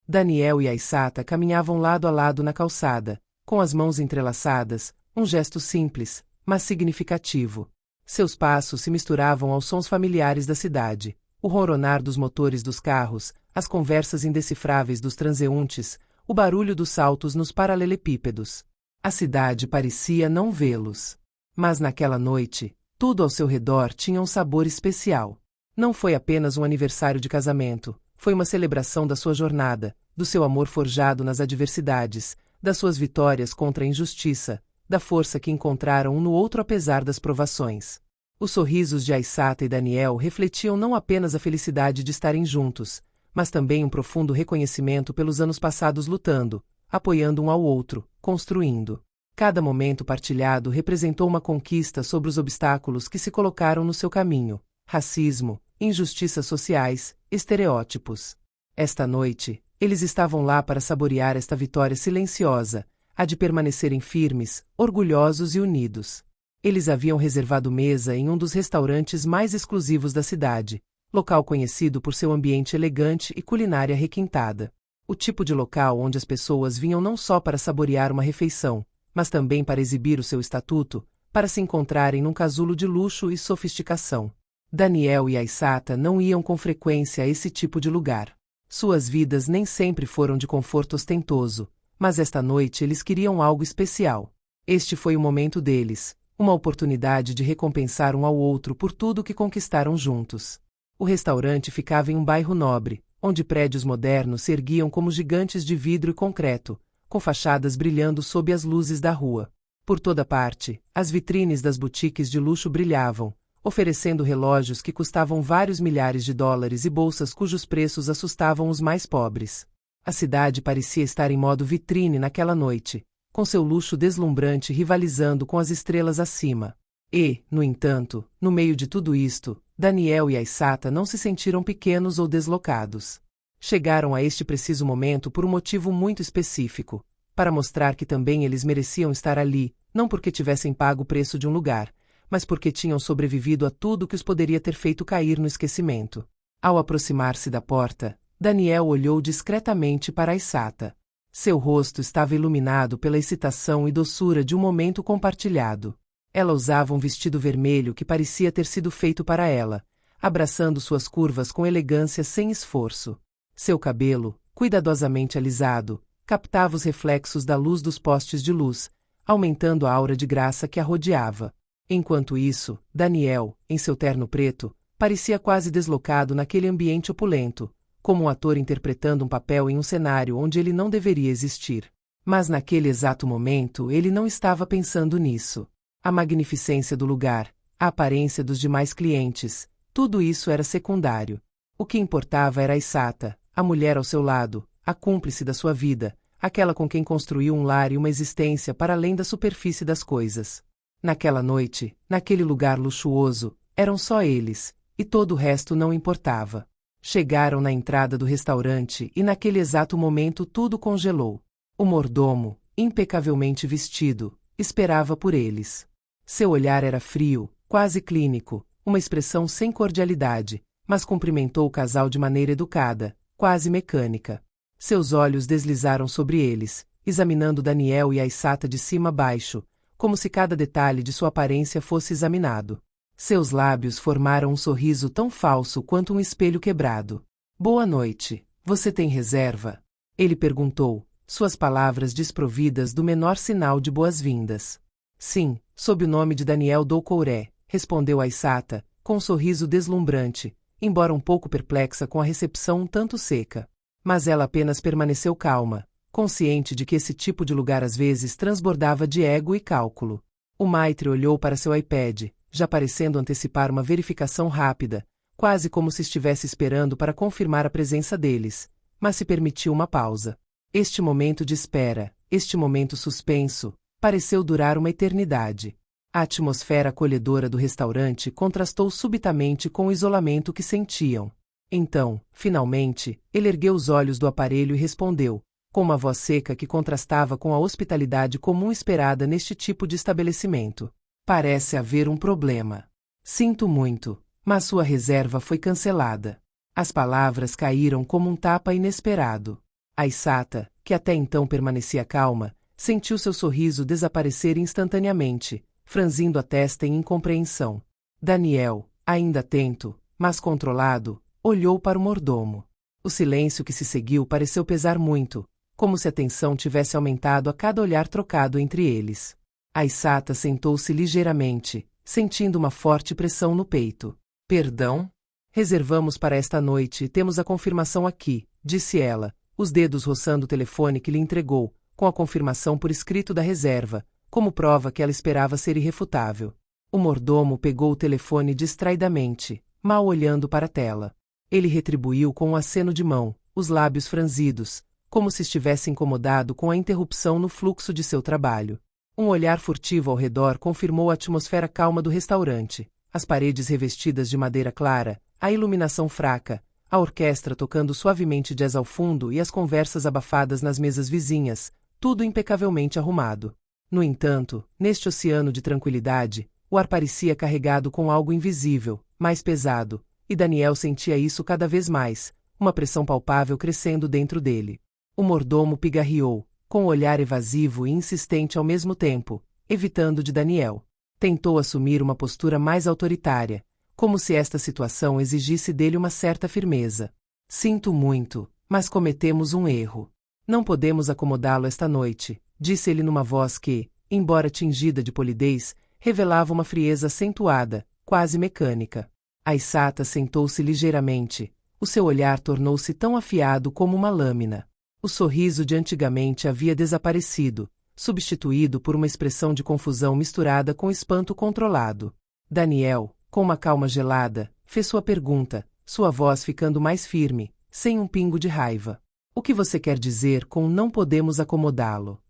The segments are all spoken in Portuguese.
Daniel e Aissata caminhavam lado a lado na calçada, com as mãos entrelaçadas, um gesto simples, mas significativo. Seus passos se misturavam aos sons familiares da cidade, o ronronar dos motores dos carros, as conversas indecifráveis dos transeuntes, o barulho dos saltos nos paralelepípedos. A cidade parecia não vê-los. Mas naquela noite, tudo ao seu redor tinha um sabor especial. Não foi apenas um aniversário de casamento, foi uma celebração da sua jornada, do seu amor forjado nas adversidades, das suas vitórias contra a injustiça, da força que encontraram um no outro apesar das provações. Os sorrisos de Aissata e Daniel refletiam não apenas a felicidade de estarem juntos, mas também um profundo reconhecimento pelos anos passados lutando, apoiando um ao outro, construindo. Cada momento partilhado representou uma conquista sobre os obstáculos que se colocaram no seu caminho: racismo, injustiças sociais, estereótipos. Esta noite, eles estavam lá para saborear esta vitória silenciosa, a de permanecerem firmes, orgulhosos e unidos. Eles haviam reservado mesa em um dos restaurantes mais exclusivos da cidade, local conhecido por seu ambiente elegante e culinária requintada. O tipo de local onde as pessoas vinham não só para saborear uma refeição, mas também para exibir o seu estatuto, para se encontrarem num casulo de luxo e sofisticação. Daniel e Aissata não iam com frequência a esse tipo de lugar. Suas vidas nem sempre foram de conforto ostentoso, mas esta noite eles queriam algo especial. Este foi o momento deles, uma oportunidade de recompensar um ao outro por tudo que conquistaram juntos. O restaurante ficava em um bairro nobre, onde prédios modernos se erguiam como gigantes de vidro e concreto, com fachadas brilhando sob as luzes da rua. Por toda parte, as vitrines das boutiques de luxo brilhavam, oferecendo relógios que custavam vários milhares de dólares e bolsas cujos preços assustavam os mais pobres. A cidade parecia estar em modo vitrine naquela noite, com seu luxo deslumbrante rivalizando com as estrelas acima. E, no entanto, no meio de tudo isto, Daniel e Aissata não se sentiram pequenos ou deslocados. Chegaram a este preciso momento por um motivo muito específico, para mostrar que também eles mereciam estar ali, não porque tivessem pago o preço de um lugar, mas porque tinham sobrevivido a tudo que os poderia ter feito cair no esquecimento. Ao aproximar-se da porta, Daniel olhou discretamente para Aissata. Seu rosto estava iluminado pela excitação e doçura de um momento compartilhado. Ela usava um vestido vermelho que parecia ter sido feito para ela, abraçando suas curvas com elegância sem esforço. Seu cabelo, cuidadosamente alisado, captava os reflexos da luz dos postes de luz, aumentando a aura de graça que a rodeava. Enquanto isso, Daniel, em seu terno preto, parecia quase deslocado naquele ambiente opulento, como um ator interpretando um papel em um cenário onde ele não deveria existir. Mas naquele exato momento ele não estava pensando nisso. A magnificência do lugar, a aparência dos demais clientes, tudo isso era secundário. O que importava era Aissata, a mulher ao seu lado, a cúmplice da sua vida, aquela com quem construiu um lar e uma existência para além da superfície das coisas. Naquela noite, naquele lugar luxuoso, eram só eles, e todo o resto não importava. Chegaram na entrada do restaurante e naquele exato momento tudo congelou. O mordomo, impecavelmente vestido, esperava por eles. Seu olhar era frio, quase clínico, uma expressão sem cordialidade, mas cumprimentou o casal de maneira educada, quase mecânica. Seus olhos deslizaram sobre eles, examinando Daniel e Aissata de cima a baixo, como se cada detalhe de sua aparência fosse examinado. Seus lábios formaram um sorriso tão falso quanto um espelho quebrado. "Boa noite. Você tem reserva?" Ele perguntou, suas palavras desprovidas do menor sinal de boas-vindas. "Sim, sob o nome de Daniel Doucouré", respondeu Aissata, com um sorriso deslumbrante, embora um pouco perplexa com a recepção um tanto seca. Mas ela apenas permaneceu calma, consciente de que esse tipo de lugar às vezes transbordava de ego e cálculo. O maitre olhou para seu iPad, já parecendo antecipar uma verificação rápida, quase como se estivesse esperando para confirmar a presença deles, mas se permitiu uma pausa. Este momento de espera, este momento suspenso, pareceu durar uma eternidade. A atmosfera acolhedora do restaurante contrastou subitamente com o isolamento que sentiam. Então, finalmente, ele ergueu os olhos do aparelho e respondeu, com uma voz seca que contrastava com a hospitalidade comum esperada neste tipo de estabelecimento. "Parece haver um problema. Sinto muito, mas sua reserva foi cancelada." As palavras caíram como um tapa inesperado. Aissata, que até então permanecia calma, sentiu seu sorriso desaparecer instantaneamente, franzindo a testa em incompreensão. Daniel, ainda atento, mas controlado, olhou para o mordomo. O silêncio que se seguiu pareceu pesar muito, como se a tensão tivesse aumentado a cada olhar trocado entre eles. Aissata sentou-se ligeiramente, sentindo uma forte pressão no peito. Perdão? Reservamos para esta noite e temos a confirmação aqui, disse ela, os dedos roçando o telefone que lhe entregou, com a confirmação por escrito da reserva, como prova que ela esperava ser irrefutável. O mordomo pegou o telefone distraidamente, mal olhando para a tela. Ele retribuiu com um aceno de mão, os lábios franzidos, como se estivesse incomodado com a interrupção no fluxo de seu trabalho. Um olhar furtivo ao redor confirmou a atmosfera calma do restaurante, as paredes revestidas de madeira clara, a iluminação fraca, a orquestra tocando suavemente jazz ao fundo e as conversas abafadas nas mesas vizinhas, tudo impecavelmente arrumado. No entanto, neste oceano de tranquilidade, o ar parecia carregado com algo invisível, mais pesado, e Daniel sentia isso cada vez mais, uma pressão palpável crescendo dentro dele. O mordomo pigarreou, com o olhar evasivo e insistente ao mesmo tempo, evitando de Daniel. Tentou assumir uma postura mais autoritária, como se esta situação exigisse dele uma certa firmeza. Sinto muito, mas cometemos um erro. Não podemos acomodá-lo esta noite, disse ele numa voz que, embora tingida de polidez, revelava uma frieza acentuada, quase mecânica. Aissata sentou-se ligeiramente. O seu olhar tornou-se tão afiado como uma lâmina. O sorriso de antigamente havia desaparecido, substituído por uma expressão de confusão misturada com espanto controlado. Daniel, com uma calma gelada, fez sua pergunta, sua voz ficando mais firme, sem um pingo de raiva. O que você quer dizer com não podemos acomodá-lo?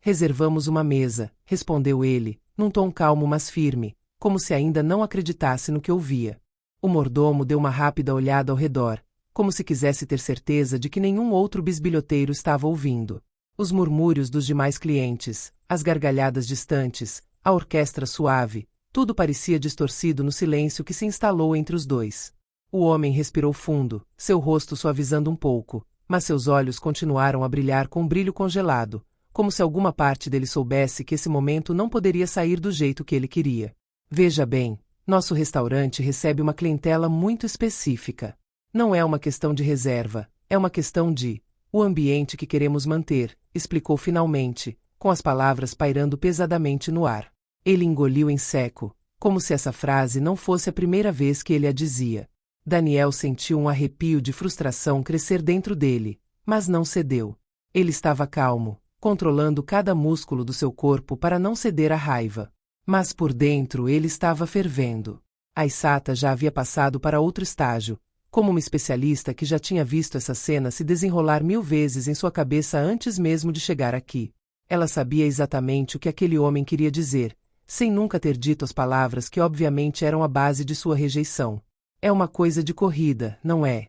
Reservamos uma mesa, respondeu ele, num tom calmo mas firme, como se ainda não acreditasse no que ouvia. O mordomo deu uma rápida olhada ao redor, como se quisesse ter certeza de que nenhum outro bisbilhoteiro estava ouvindo. Os murmúrios dos demais clientes, as gargalhadas distantes, a orquestra suave, tudo parecia distorcido no silêncio que se instalou entre os dois. O homem respirou fundo, seu rosto suavizando um pouco, mas seus olhos continuaram a brilhar com um brilho congelado, como se alguma parte dele soubesse que esse momento não poderia sair do jeito que ele queria. Veja bem, nosso restaurante recebe uma clientela muito específica. Não é uma questão de reserva, é uma questão de o ambiente que queremos manter, explicou finalmente, com as palavras pairando pesadamente no ar. Ele engoliu em seco, como se essa frase não fosse a primeira vez que ele a dizia. Daniel sentiu um arrepio de frustração crescer dentro dele, mas não cedeu. Ele estava calmo, controlando cada músculo do seu corpo para não ceder à raiva. Mas por dentro ele estava fervendo. Aissata já havia passado para outro estágio, como uma especialista que já tinha visto essa cena se desenrolar 1000 vezes em sua cabeça antes mesmo de chegar aqui. Ela sabia exatamente o que aquele homem queria dizer, sem nunca ter dito as palavras que obviamente eram a base de sua rejeição. É uma coisa de corrida, não é?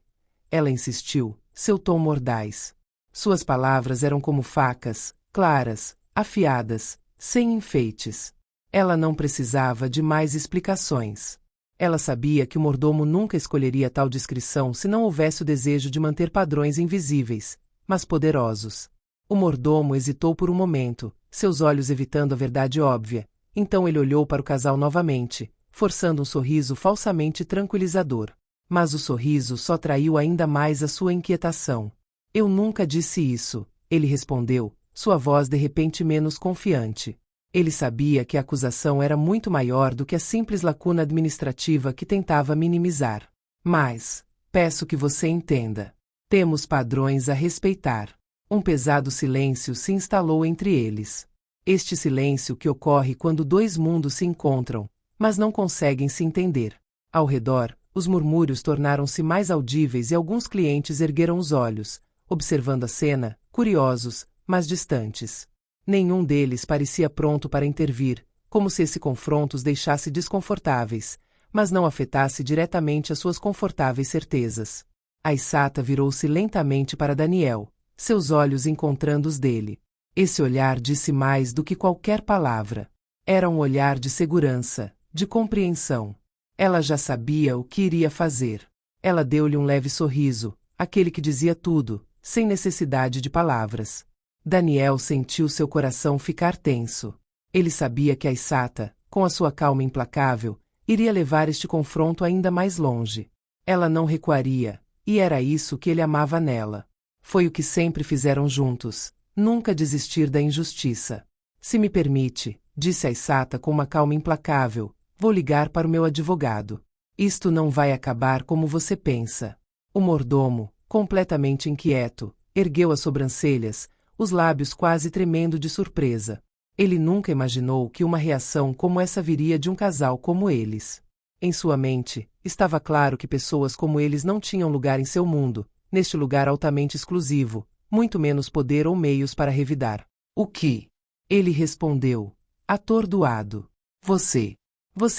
Ela insistiu, seu tom mordaz. Suas palavras eram como facas, claras, afiadas, sem enfeites. Ela não precisava de mais explicações. Ela sabia que o mordomo nunca escolheria tal descrição se não houvesse o desejo de manter padrões invisíveis, mas poderosos. O mordomo hesitou por um momento, seus olhos evitando a verdade óbvia. Então ele olhou para o casal novamente, forçando um sorriso falsamente tranquilizador. Mas o sorriso só traiu ainda mais a sua inquietação. Eu nunca disse isso, ele respondeu, sua voz de repente menos confiante. Ele sabia que a acusação era muito maior do que a simples lacuna administrativa que tentava minimizar. Mas, peço que você entenda. Temos padrões a respeitar. Um pesado silêncio se instalou entre eles. Este silêncio que ocorre quando dois mundos se encontram, mas não conseguem se entender. Ao redor, os murmúrios tornaram-se mais audíveis e alguns clientes ergueram os olhos, observando a cena, curiosos, mas distantes. Nenhum deles parecia pronto para intervir, como se esse confronto os deixasse desconfortáveis, mas não afetasse diretamente as suas confortáveis certezas. Aissata virou-se lentamente para Daniel, seus olhos encontrando os dele. Esse olhar disse mais do que qualquer palavra. Era um olhar de segurança, de compreensão. Ela já sabia o que iria fazer. Ela deu-lhe um leve sorriso, aquele que dizia tudo, sem necessidade de palavras. Daniel sentiu seu coração ficar tenso. Ele sabia que Aissata, com a sua calma implacável, iria levar este confronto ainda mais longe. Ela não recuaria, e era isso que ele amava nela. Foi o que sempre fizeram juntos, nunca desistir da injustiça. Se me permite, disse Aissata com uma calma implacável, vou ligar para o meu advogado. Isto não vai acabar como você pensa. O mordomo, completamente inquieto, ergueu as sobrancelhas, os lábios quase tremendo de surpresa. Ele nunca imaginou que uma reação como essa viria de um casal como eles. Em sua mente, estava claro que pessoas como eles não tinham lugar em seu mundo, neste lugar altamente exclusivo, muito menos poder ou meios para revidar. O que? Ele respondeu, atordoado. Você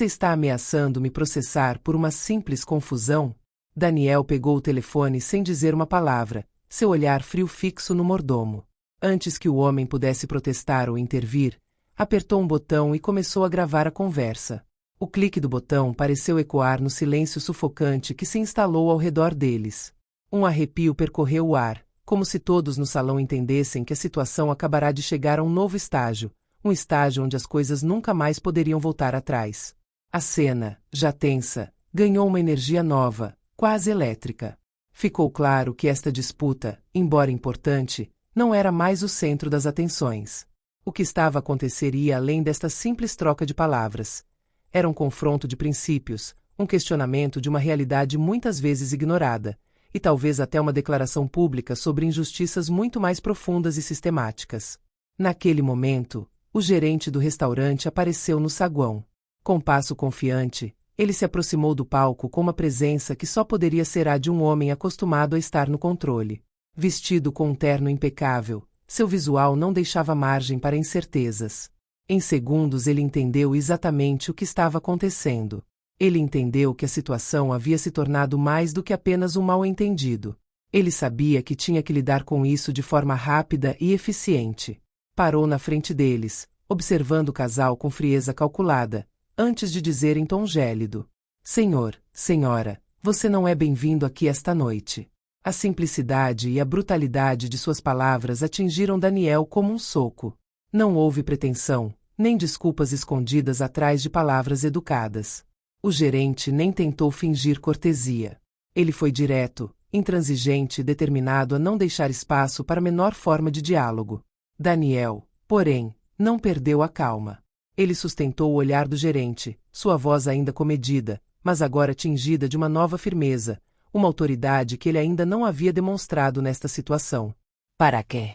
está ameaçando me processar por uma simples confusão? Daniel pegou o telefone sem dizer uma palavra, seu olhar frio fixo no mordomo. Antes que o homem pudesse protestar ou intervir, apertou um botão e começou a gravar a conversa. O clique do botão pareceu ecoar no silêncio sufocante que se instalou ao redor deles. Um arrepio percorreu o ar, como se todos no salão entendessem que a situação acabará de chegar a um novo estágio, um estágio onde as coisas nunca mais poderiam voltar atrás. A cena, já tensa, ganhou uma energia nova, quase elétrica. Ficou claro que esta disputa, embora importante, não era mais o centro das atenções. O que estava a acontecer ia além desta simples troca de palavras. Era um confronto de princípios, um questionamento de uma realidade muitas vezes ignorada, e talvez até uma declaração pública sobre injustiças muito mais profundas e sistemáticas. Naquele momento, o gerente do restaurante apareceu no saguão. Com passo confiante, ele se aproximou do palco com uma presença que só poderia ser a de um homem acostumado a estar no controle. Vestido com um terno impecável, seu visual não deixava margem para incertezas. Em segundos ele entendeu exatamente o que estava acontecendo. Ele entendeu que a situação havia se tornado mais do que apenas um mal-entendido. Ele sabia que tinha que lidar com isso de forma rápida e eficiente. Parou na frente deles, observando o casal com frieza calculada, antes de dizer em tom gélido: Senhor, senhora, você não é bem-vindo aqui esta noite. A simplicidade e a brutalidade de suas palavras atingiram Daniel como um soco. Não houve pretensão, nem desculpas escondidas atrás de palavras educadas. O gerente nem tentou fingir cortesia. Ele foi direto, intransigente e determinado a não deixar espaço para a menor forma de diálogo. Daniel, porém, não perdeu a calma. Ele sustentou o olhar do gerente, sua voz ainda comedida, mas agora tingida de uma nova firmeza, uma autoridade que ele ainda não havia demonstrado nesta situação. Para quê?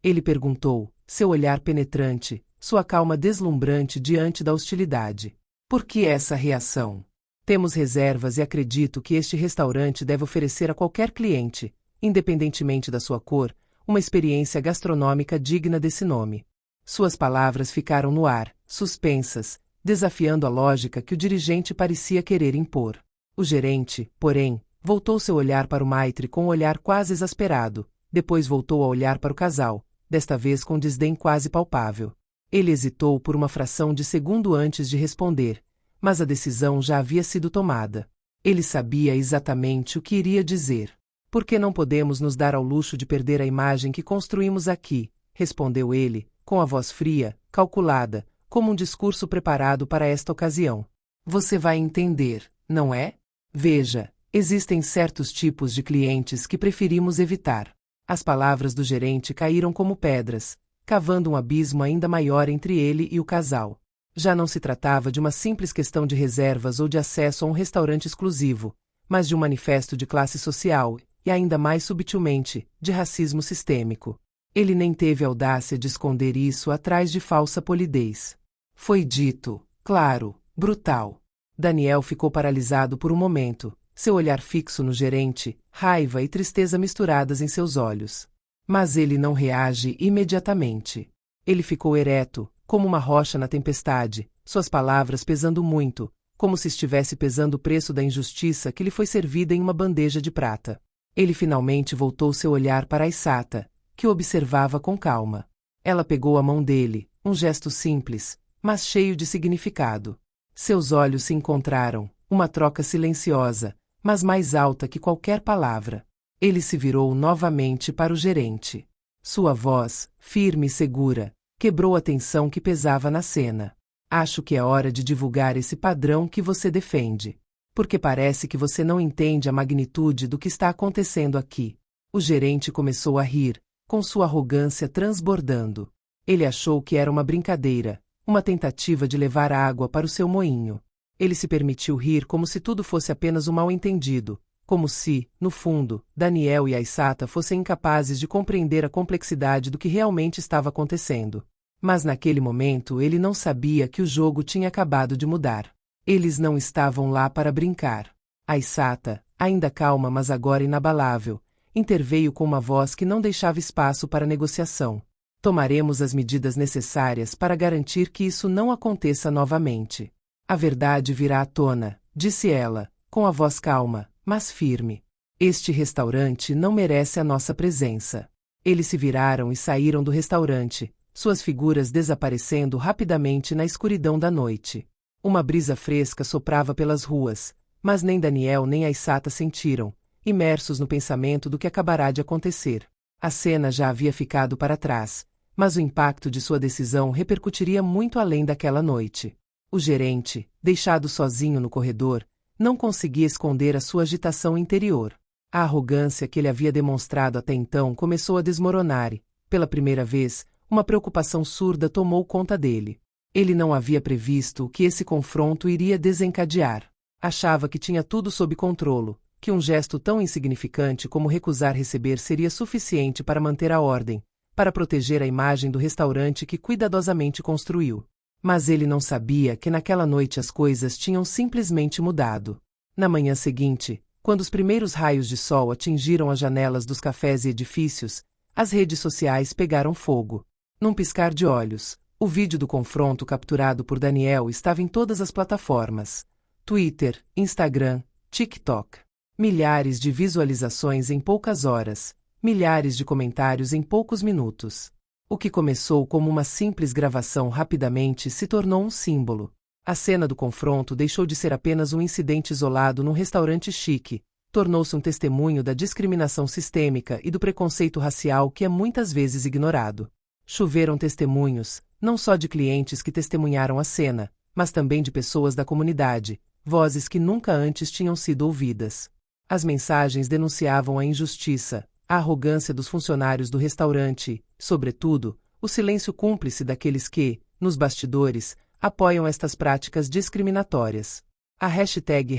Ele perguntou, seu olhar penetrante, sua calma deslumbrante diante da hostilidade. Por que essa reação? Temos reservas e acredito que este restaurante deve oferecer a qualquer cliente, independentemente da sua cor, uma experiência gastronômica digna desse nome. Suas palavras ficaram no ar, suspensas, desafiando a lógica que o dirigente parecia querer impor. O gerente, porém, voltou seu olhar para o maitre com um olhar quase exasperado, depois voltou a olhar para o casal, desta vez com desdém quase palpável. Ele hesitou por uma fração de segundo antes de responder, mas a decisão já havia sido tomada. Ele sabia exatamente o que iria dizer. Por que não podemos nos dar ao luxo de perder a imagem que construímos aqui? Respondeu ele, com a voz fria, calculada, como um discurso preparado para esta ocasião. Você vai entender, não é? Veja, existem certos tipos de clientes que preferimos evitar. As palavras do gerente caíram como pedras, cavando um abismo ainda maior entre ele e o casal. Já não se tratava de uma simples questão de reservas ou de acesso a um restaurante exclusivo, mas de um manifesto de classe social, e ainda mais subtilmente, de racismo sistêmico. Ele nem teve audácia de esconder isso atrás de falsa polidez. Foi dito, claro, brutal. Daniel ficou paralisado por um momento, seu olhar fixo no gerente, raiva e tristeza misturadas em seus olhos. Mas ele não reage imediatamente. Ele ficou ereto, como uma rocha na tempestade, suas palavras pesando muito, como se estivesse pesando o preço da injustiça que lhe foi servida em uma bandeja de prata. Ele finalmente voltou seu olhar para Aissata, que o observava com calma. Ela pegou a mão dele, um gesto simples, mas cheio de significado. Seus olhos se encontraram, uma troca silenciosa, mas mais alta que qualquer palavra. Ele se virou novamente para o gerente. Sua voz, firme e segura, quebrou a tensão que pesava na cena. Acho que é hora de divulgar esse padrão que você defende. Porque parece que você não entende a magnitude do que está acontecendo aqui. O gerente começou a rir, com sua arrogância transbordando. Ele achou que era uma brincadeira, uma tentativa de levar água para o seu moinho. Ele se permitiu rir como se tudo fosse apenas um mal-entendido, como se, no fundo, Daniel e Aissata fossem incapazes de compreender a complexidade do que realmente estava acontecendo. Mas naquele momento ele não sabia que o jogo tinha acabado de mudar. Eles não estavam lá para brincar. Aissata, ainda calma mas agora inabalável, interveio com uma voz que não deixava espaço para negociação. Tomaremos as medidas necessárias para garantir que isso não aconteça novamente. A verdade virá à tona, disse ela, com a voz calma, mas firme. Este restaurante não merece a nossa presença. Eles se viraram e saíram do restaurante, suas figuras desaparecendo rapidamente na escuridão da noite. Uma brisa fresca soprava pelas ruas, mas nem Daniel nem Aissata sentiram, imersos no pensamento do que acabará de acontecer. A cena já havia ficado para trás, mas o impacto de sua decisão repercutiria muito além daquela noite. O gerente, deixado sozinho no corredor, não conseguia esconder a sua agitação interior. A arrogância que ele havia demonstrado até então começou a desmoronar e, pela primeira vez, uma preocupação surda tomou conta dele. Ele não havia previsto o que esse confronto iria desencadear. Achava que tinha tudo sob controle, que um gesto tão insignificante como recusar receber seria suficiente para manter a ordem, para proteger a imagem do restaurante que cuidadosamente construiu. Mas ele não sabia que naquela noite as coisas tinham simplesmente mudado. Na manhã seguinte, quando os primeiros raios de sol atingiram as janelas dos cafés e edifícios, as redes sociais pegaram fogo. Num piscar de olhos, o vídeo do confronto capturado por Daniel estava em todas as plataformas: Twitter, Instagram, TikTok. Milhares de visualizações em poucas horas, milhares de comentários em poucos minutos. O que começou como uma simples gravação rapidamente se tornou um símbolo. A cena do confronto deixou de ser apenas um incidente isolado num restaurante chique, tornou-se um testemunho da discriminação sistêmica e do preconceito racial que é muitas vezes ignorado. Choveram testemunhos, não só de clientes que testemunharam a cena, mas também de pessoas da comunidade, vozes que nunca antes tinham sido ouvidas. As mensagens denunciavam a injustiça, a arrogância dos funcionários do restaurante e, sobretudo, o silêncio cúmplice daqueles que, nos bastidores, apoiam estas práticas discriminatórias. A hashtag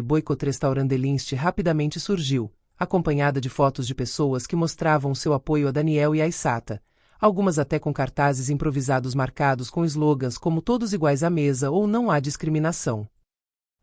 #BoicotRestaurantDeLinst rapidamente surgiu, acompanhada de fotos de pessoas que mostravam seu apoio a Daniel e Aissata, algumas até com cartazes improvisados marcados com slogans como "Todos iguais à mesa" ou "Não há discriminação".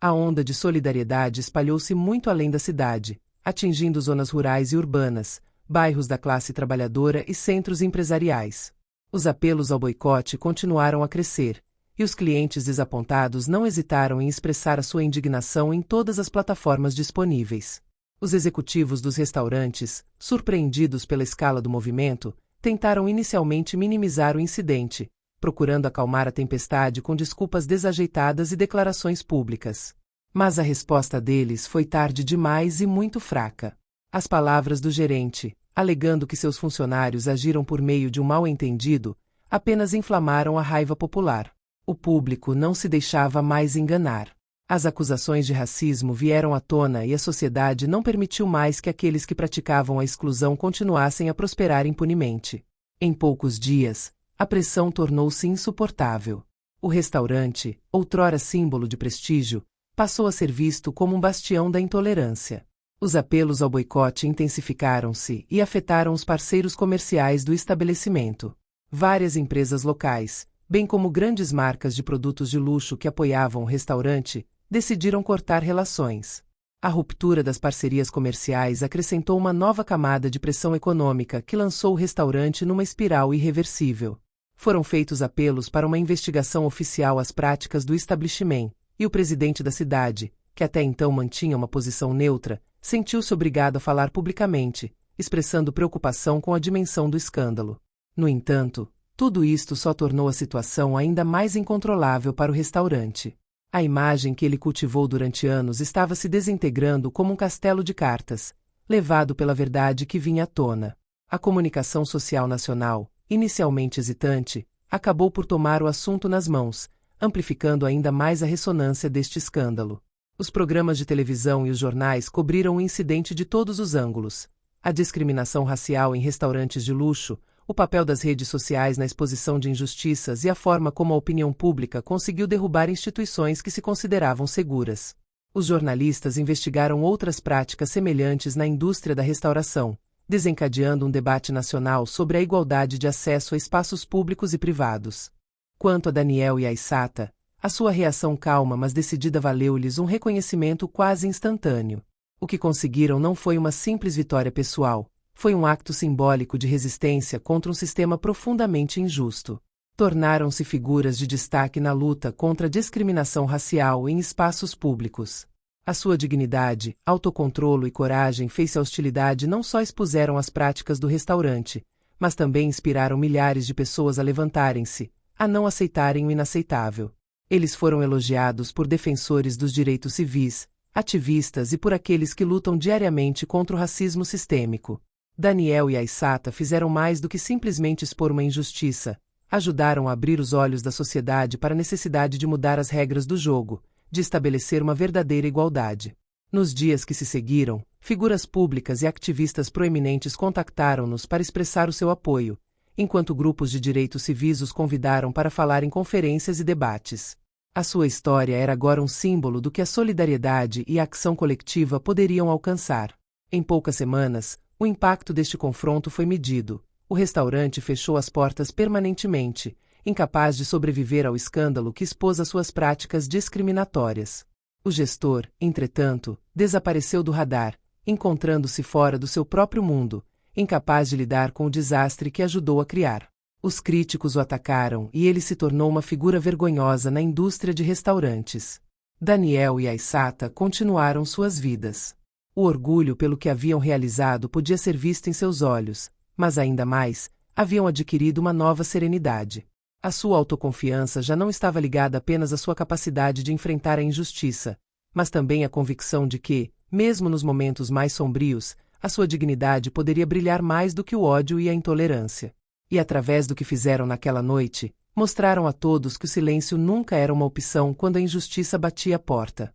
A onda de solidariedade espalhou-se muito além da cidade, atingindo zonas rurais e urbanas, bairros da classe trabalhadora e centros empresariais. Os apelos ao boicote continuaram a crescer, e os clientes desapontados não hesitaram em expressar a sua indignação em todas as plataformas disponíveis. Os executivos dos restaurantes, surpreendidos pela escala do movimento, tentaram inicialmente minimizar o incidente, procurando acalmar a tempestade com desculpas desajeitadas e declarações públicas. Mas a resposta deles foi tarde demais e muito fraca. As palavras do gerente, alegando que seus funcionários agiram por meio de um mal-entendido, apenas inflamaram a raiva popular. O público não se deixava mais enganar. As acusações de racismo vieram à tona e a sociedade não permitiu mais que aqueles que praticavam a exclusão continuassem a prosperar impunemente. Em poucos dias, a pressão tornou-se insuportável. O restaurante, outrora símbolo de prestígio, passou a ser visto como um bastião da intolerância. Os apelos ao boicote intensificaram-se e afetaram os parceiros comerciais do estabelecimento. Várias empresas locais, bem como grandes marcas de produtos de luxo que apoiavam o restaurante, decidiram cortar relações. A ruptura das parcerias comerciais acrescentou uma nova camada de pressão econômica que lançou o restaurante numa espiral irreversível. Foram feitos apelos para uma investigação oficial às práticas do estabelecimento, e o presidente da cidade, que até então mantinha uma posição neutra, sentiu-se obrigado a falar publicamente, expressando preocupação com a dimensão do escândalo. No entanto, tudo isto só tornou a situação ainda mais incontrolável para o restaurante. A imagem que ele cultivou durante anos estava se desintegrando como um castelo de cartas, levado pela verdade que vinha à tona. A comunicação social nacional, inicialmente hesitante, acabou por tomar o assunto nas mãos, amplificando ainda mais a ressonância deste escândalo. Os programas de televisão e os jornais cobriram o incidente de todos os ângulos. A discriminação racial em restaurantes de luxo, o papel das redes sociais na exposição de injustiças e a forma como a opinião pública conseguiu derrubar instituições que se consideravam seguras. Os jornalistas investigaram outras práticas semelhantes na indústria da restauração, desencadeando um debate nacional sobre a igualdade de acesso a espaços públicos e privados. Quanto a Daniel e Aissata, a sua reação calma mas decidida valeu-lhes um reconhecimento quase instantâneo. O que conseguiram não foi uma simples vitória pessoal, foi um acto simbólico de resistência contra um sistema profundamente injusto. Tornaram-se figuras de destaque na luta contra a discriminação racial em espaços públicos. A sua dignidade, autocontrolo e coragem face à hostilidade não só expuseram as práticas do restaurante, mas também inspiraram milhares de pessoas a levantarem-se, a não aceitarem o inaceitável. Eles foram elogiados por defensores dos direitos civis, ativistas e por aqueles que lutam diariamente contra o racismo sistêmico. Daniel e Aissata fizeram mais do que simplesmente expor uma injustiça, ajudaram a abrir os olhos da sociedade para a necessidade de mudar as regras do jogo, de estabelecer uma verdadeira igualdade. Nos dias que se seguiram, figuras públicas e ativistas proeminentes contactaram-nos para expressar o seu apoio, enquanto grupos de direitos civis os convidaram para falar em conferências e debates. A sua história era agora um símbolo do que a solidariedade e a ação coletiva poderiam alcançar. Em poucas semanas, o impacto deste confronto foi medido. O restaurante fechou as portas permanentemente, incapaz de sobreviver ao escândalo que expôs as suas práticas discriminatórias. O gestor, entretanto, desapareceu do radar, encontrando-se fora do seu próprio mundo, incapaz de lidar com o desastre que ajudou a criar. Os críticos o atacaram e ele se tornou uma figura vergonhosa na indústria de restaurantes. Daniel e Aissata continuaram suas vidas. O orgulho pelo que haviam realizado podia ser visto em seus olhos, mas ainda mais, haviam adquirido uma nova serenidade. A sua autoconfiança já não estava ligada apenas à sua capacidade de enfrentar a injustiça, mas também à convicção de que, mesmo nos momentos mais sombrios, a sua dignidade poderia brilhar mais do que o ódio e a intolerância. E através do que fizeram naquela noite, mostraram a todos que o silêncio nunca era uma opção quando a injustiça batia a porta.